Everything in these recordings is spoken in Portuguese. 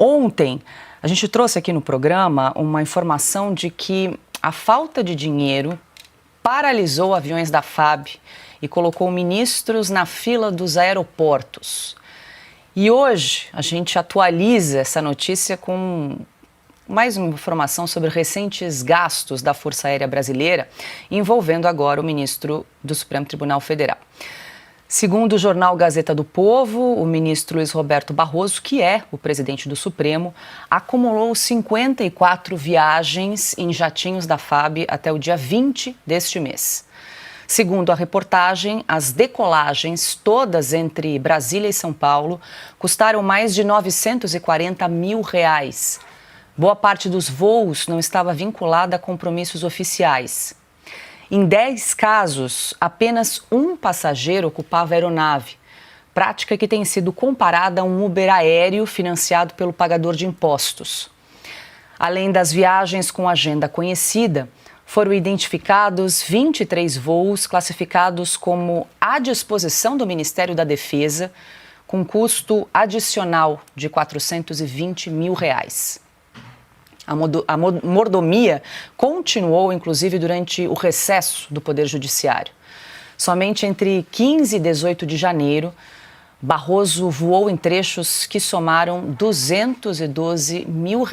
Ontem, a gente trouxe aqui no programa uma informação de que a falta de dinheiro paralisou aviões da FAB e colocou ministros na fila dos aeroportos. E hoje a gente atualiza essa notícia com mais uma informação sobre recentes gastos da Força Aérea Brasileira, envolvendo agora o ministro do Supremo Tribunal Federal. Segundo o jornal Gazeta do Povo, o ministro Luiz Roberto Barroso, que é o presidente do Supremo, acumulou 54 viagens em jatinhos da FAB até o dia 20 deste mês. Segundo a reportagem, as decolagens, todas entre Brasília e São Paulo, custaram mais de R$940 mil. Boa parte dos voos não estava vinculada a compromissos oficiais. Em 10 casos, apenas um passageiro ocupava a aeronave, prática que tem sido comparada a um Uber aéreo financiado pelo pagador de impostos. Além das viagens com agenda conhecida, foram identificados 23 voos classificados como à disposição do Ministério da Defesa, com custo adicional de R$420 mil. A mordomia continuou, inclusive, durante o recesso do Poder Judiciário. Somente entre 15 e 18 de janeiro, Barroso voou em trechos que somaram R$212 mil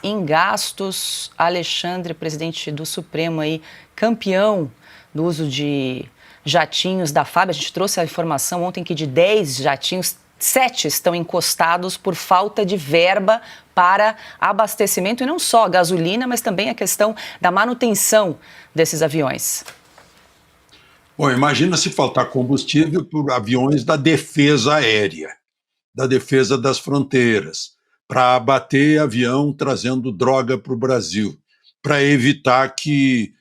em gastos. Alexandre, presidente do Supremo, aí, campeão do uso de jatinhos da FAB. A gente trouxe a informação ontem que de 10 jatinhos, 7 estão encostados por falta de verba para abastecimento, e não só a gasolina, mas também a questão da manutenção desses aviões. Bom, imagina se faltar combustível por aviões da defesa aérea, da defesa das fronteiras, para abater avião trazendo droga para o Brasil, para evitar que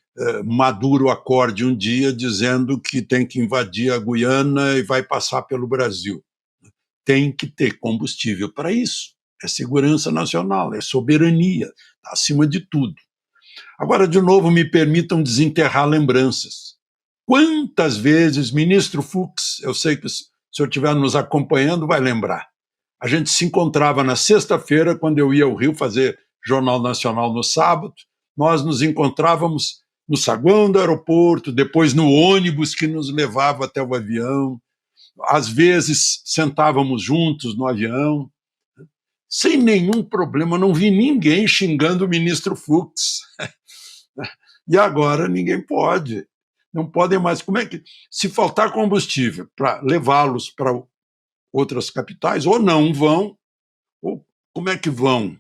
Maduro acorde um dia dizendo que tem que invadir a Guiana e vai passar pelo Brasil. Tem que ter combustível para isso. É segurança nacional, é soberania, está acima de tudo. Agora, de novo, me permitam desenterrar lembranças. Quantas vezes, ministro Fux, eu sei que o senhor estiver nos acompanhando, vai lembrar. A gente se encontrava na sexta-feira, quando eu ia ao Rio fazer Jornal Nacional no sábado, nós nos encontrávamos no saguão do aeroporto, depois no ônibus que nos levava até o avião, às vezes sentávamos juntos no avião, sem nenhum problema, não vi ninguém xingando o ministro Fux. E agora ninguém pode. Não podem mais. Como é que, se faltar combustível para levá-los para outras capitais, ou não vão, ou como é que vão?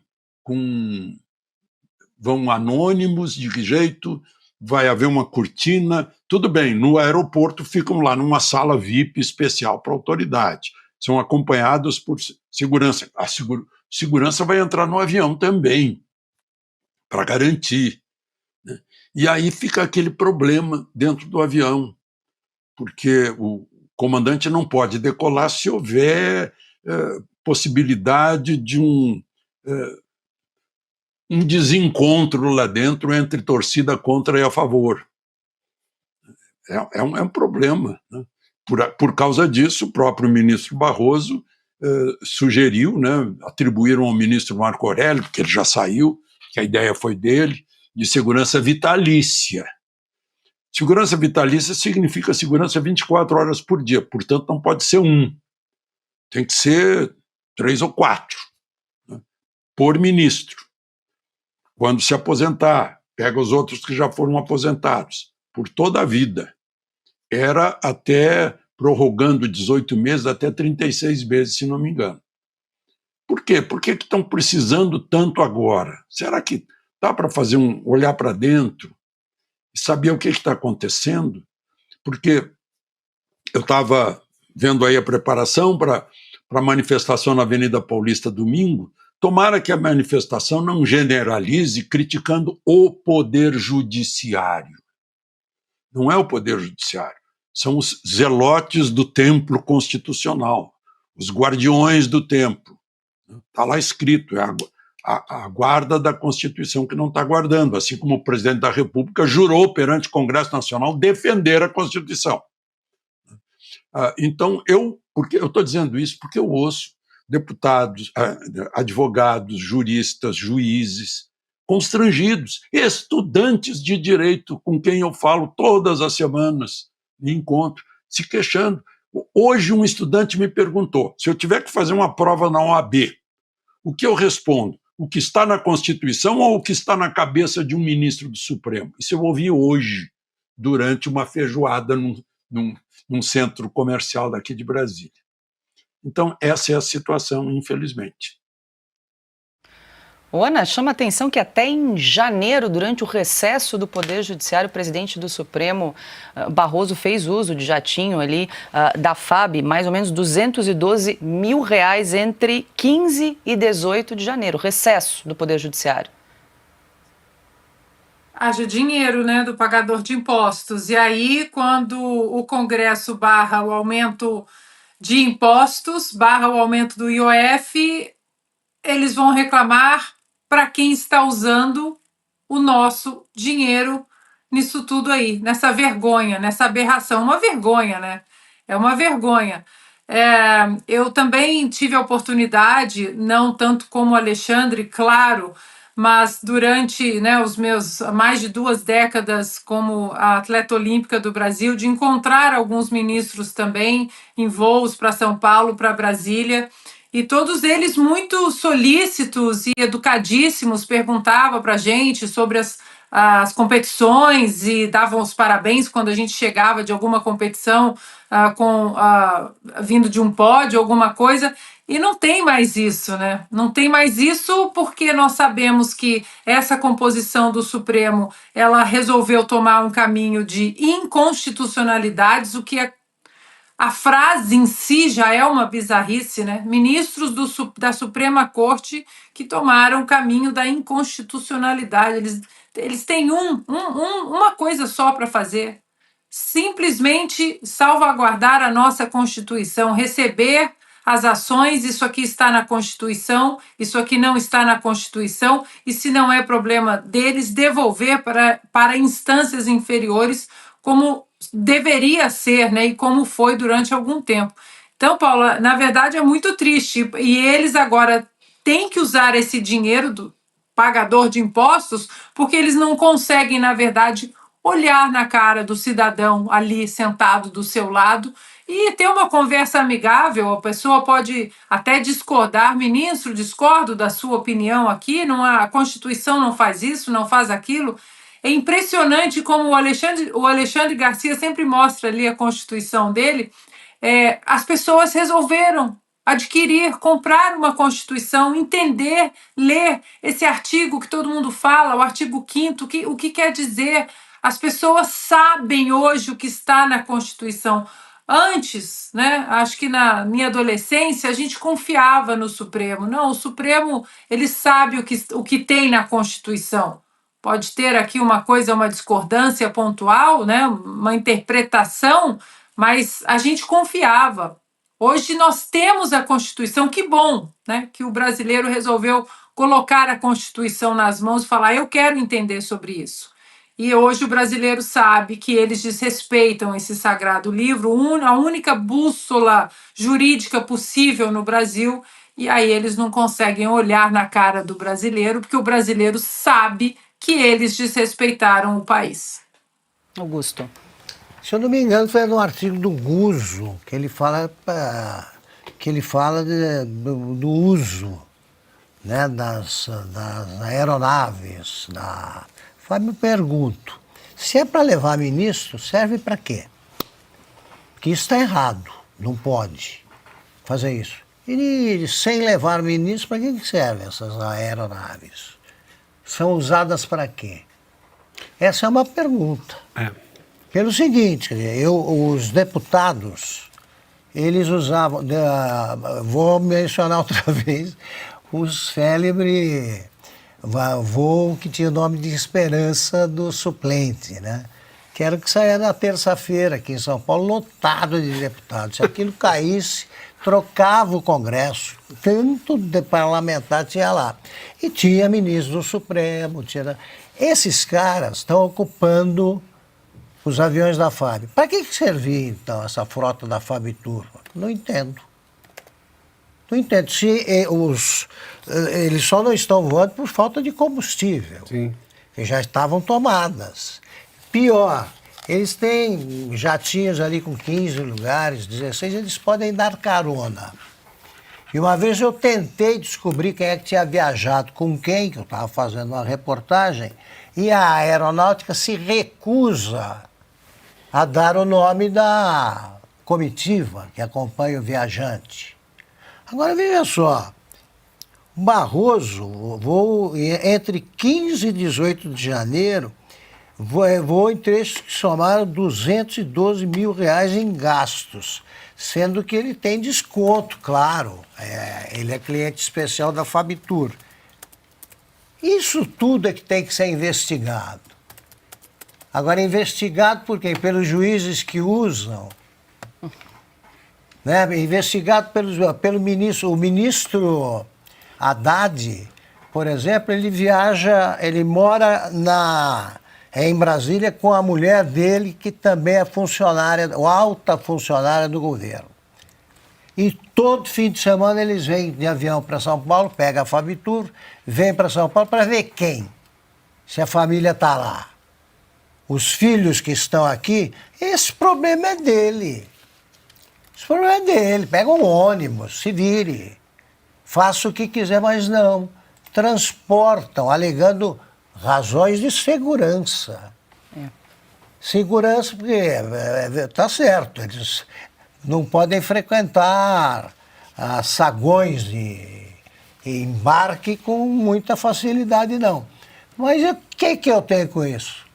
Vão anônimos, de que jeito? Vai haver uma cortina? Tudo bem, no aeroporto ficam lá numa sala VIP especial para a autoridade. São acompanhados por segurança. A segurança vai entrar no avião também, para garantir. Né? E aí fica aquele problema dentro do avião, porque o comandante não pode decolar se houver possibilidade de um desencontro lá dentro entre torcida contra e a favor. É um problema. Né? Por causa disso, o próprio ministro Barroso sugeriu, né, atribuíram ao ministro Marco Aurélio, porque ele já saiu, que a ideia foi dele, de segurança vitalícia. Segurança vitalícia significa segurança 24 horas por dia, portanto não pode ser um, tem que ser 3 ou 4, né, por ministro. Quando se aposentar, pega os outros que já foram aposentados, por toda a vida. Era até, prorrogando 18 meses, até 36 meses, se não me engano. Por quê? Por que estão precisando tanto agora? Será que dá para fazer olhar para dentro e saber o que está acontecendo? Porque eu estava vendo aí a preparação para a manifestação na Avenida Paulista domingo. Tomara que a manifestação não generalize criticando o Poder Judiciário. Não é o Poder Judiciário, são os zelotes do templo constitucional, os guardiões do templo. Está lá escrito, é a guarda da Constituição que não está guardando, assim como o presidente da República jurou perante o Congresso Nacional defender a Constituição. Então, porque eu estou dizendo isso porque eu ouço deputados, advogados, juristas, juízes, constrangidos, estudantes de direito com quem eu falo todas as semanas em encontro, se queixando. Hoje um estudante me perguntou, se eu tiver que fazer uma prova na OAB, o que eu respondo? O que está na Constituição ou o que está na cabeça de um ministro do Supremo? Isso eu ouvi hoje, durante uma feijoada num centro comercial daqui de Brasília. Então, essa é a situação, infelizmente. Ana, chama a atenção que até em janeiro, durante o recesso do Poder Judiciário, o presidente do Supremo, Barroso, fez uso de jatinho ali da FAB, mais ou menos R$212 mil entre 15 e 18 de janeiro, recesso do Poder Judiciário. Haja dinheiro, né, do pagador de impostos. E aí, quando o Congresso barra o aumento de impostos, barra o aumento do IOF, eles vão reclamar para quem está usando o nosso dinheiro nisso tudo aí, nessa vergonha, nessa aberração. Uma vergonha, né? É uma vergonha. Eu também tive a oportunidade, não tanto como o Alexandre, claro, mas durante, né, os meus mais de 2 décadas como atleta olímpica do Brasil, de encontrar alguns ministros também em voos para São Paulo, para Brasília, e todos eles muito solícitos e educadíssimos, perguntavam para a gente sobre as competições e davam os parabéns quando a gente chegava de alguma competição vindo de um pódio, alguma coisa. E não tem mais isso, né? Não tem mais isso porque nós sabemos que essa composição do Supremo, ela resolveu tomar um caminho de inconstitucionalidades, o que a frase em si já é uma bizarrice, né? Ministros da Suprema Corte que tomaram o caminho da inconstitucionalidade. Eles têm uma coisa só para fazer: simplesmente salvaguardar a nossa Constituição, receber as ações. Isso aqui está na Constituição, isso aqui não está na Constituição, e se não é problema deles, devolver para instâncias inferiores, como deveria ser, né, e como foi durante algum tempo. Então, Paula, na verdade é muito triste, e eles agora têm que usar esse dinheiro do pagador de impostos, porque eles não conseguem, na verdade, olhar na cara do cidadão ali sentado do seu lado e ter uma conversa amigável. A pessoa pode até discordar: ministro, discordo da sua opinião aqui, não, a Constituição não faz isso, não faz aquilo. É impressionante como o Alexandre Garcia sempre mostra ali a Constituição dele. As pessoas resolveram adquirir, comprar uma Constituição, entender, ler esse artigo que todo mundo fala, o artigo 5º, o que quer dizer. As pessoas sabem hoje o que está na Constituição. Antes, né, acho que na minha adolescência, a gente confiava no Supremo. Não, o Supremo, ele sabe o que tem na Constituição. Pode ter aqui uma coisa, uma discordância pontual, né, uma interpretação, mas a gente confiava. Hoje nós temos a Constituição, que bom, né, que o brasileiro resolveu colocar a Constituição nas mãos e falar: eu quero entender sobre isso. E hoje o brasileiro sabe que eles desrespeitam esse sagrado livro, a única bússola jurídica possível no Brasil, e aí eles não conseguem olhar na cara do brasileiro, porque o brasileiro sabe que eles desrespeitaram o país. Augusto. Se eu não me engano, foi no artigo do Guzzo que ele fala do uso, né, das aeronaves. Me pergunto, se é para levar ministro, serve para quê? Porque isso está errado, não pode fazer isso. E sem levar ministro, para que servem essas aeronaves? São usadas para quê? Essa é uma pergunta. Pelo seguinte, os deputados, eles usavam, vou mencionar outra vez, o célebre voo que tinha o nome de Esperança do Suplente, né? Que era o que saía na terça-feira aqui em São Paulo, lotado de deputados. Se aquilo caísse, trocava o Congresso, tanto de parlamentar tinha lá. E tinha ministro do Supremo, Esses caras estão ocupando os aviões da FAB. Para que servia, então, essa frota da FAB Turbo? Não entendo. Não entendo. Eles só não estão voando por falta de combustível. Sim. Que já estavam tomadas. Pior, eles têm jatinhos ali com 15 lugares, 16, eles podem dar carona. E uma vez eu tentei descobrir quem é que tinha viajado com quem, que eu estava fazendo uma reportagem, e a aeronáutica se recusa a dar o nome da comitiva que acompanha o viajante. Agora, veja só, Barroso, vou entre 15 e 18 de janeiro, vou em trechos que somaram 212 mil reais em gastos, sendo que ele tem desconto, claro, ele é cliente especial da Fabitur. Isso tudo é que tem que ser investigado. Agora, investigado por quem? Pelos juízes que usam, né? Investigado pelo ministro. O ministro Haddad, por exemplo, ele mora em Brasília com a mulher dele, que também é funcionária, ou alta funcionária do governo. E todo fim de semana eles vêm de avião para São Paulo, pegam a Fabitur, vêm para São Paulo para ver quem, se a família está lá. Os filhos que estão aqui, esse problema é dele. Esse problema é dele. Pega um ônibus, se vire. Faça o que quiser, mas não. Transportam, alegando razões de segurança. Segurança, porque está certo, eles não podem frequentar saguões de embarque com muita facilidade, não. Mas o que eu tenho com isso?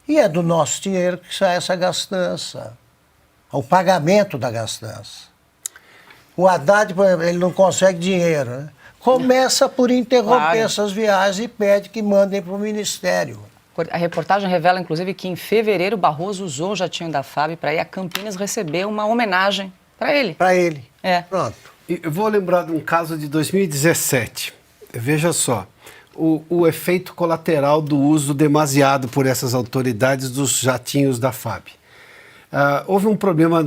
E é do nosso dinheiro que sai essa gastança, o pagamento da gastança. O Haddad, por exemplo, ele não consegue dinheiro, né? Começa por interromper essas viagens e pede que mandem para o Ministério. A reportagem revela, inclusive, que em fevereiro Barroso usou o jatinho da FAB para ir a Campinas receber uma homenagem para ele. Para ele. É. Pronto. Eu vou lembrar de um caso de 2017. Veja só, o efeito colateral do uso demasiado por essas autoridades dos jatinhos da FAB. Houve um problema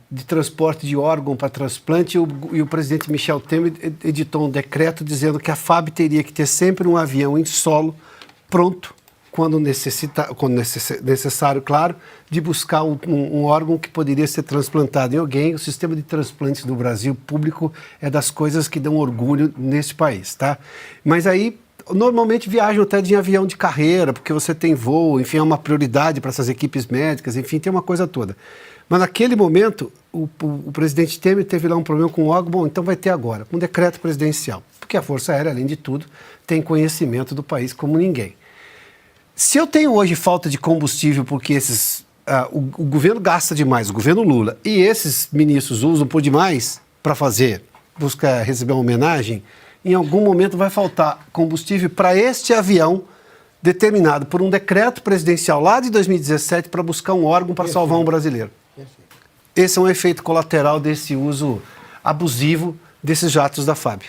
de transporte de órgão para transplante e o presidente Michel Temer editou um decreto dizendo que a FAB teria que ter sempre um avião em solo pronto, quando necessário, claro, de buscar um órgão que poderia ser transplantado em alguém. O sistema de transplantes no Brasil público é das coisas que dão orgulho nesse país, tá? Mas aí, normalmente viajam até de avião de carreira, porque você tem voo, enfim, é uma prioridade para essas equipes médicas, enfim, tem uma coisa toda. Mas naquele momento, o presidente Temer teve lá um problema com o órgão, bom, então vai ter agora, um decreto presidencial, porque a Força Aérea, além de tudo, tem conhecimento do país como ninguém. Se eu tenho hoje falta de combustível porque o governo gasta demais, o governo Lula, e esses ministros usam por demais para receber uma homenagem, em algum momento vai faltar combustível para este avião determinado por um decreto presidencial lá de 2017 para buscar um órgão para salvar um brasileiro. Esse é um efeito colateral desse uso abusivo desses jatos da FAB.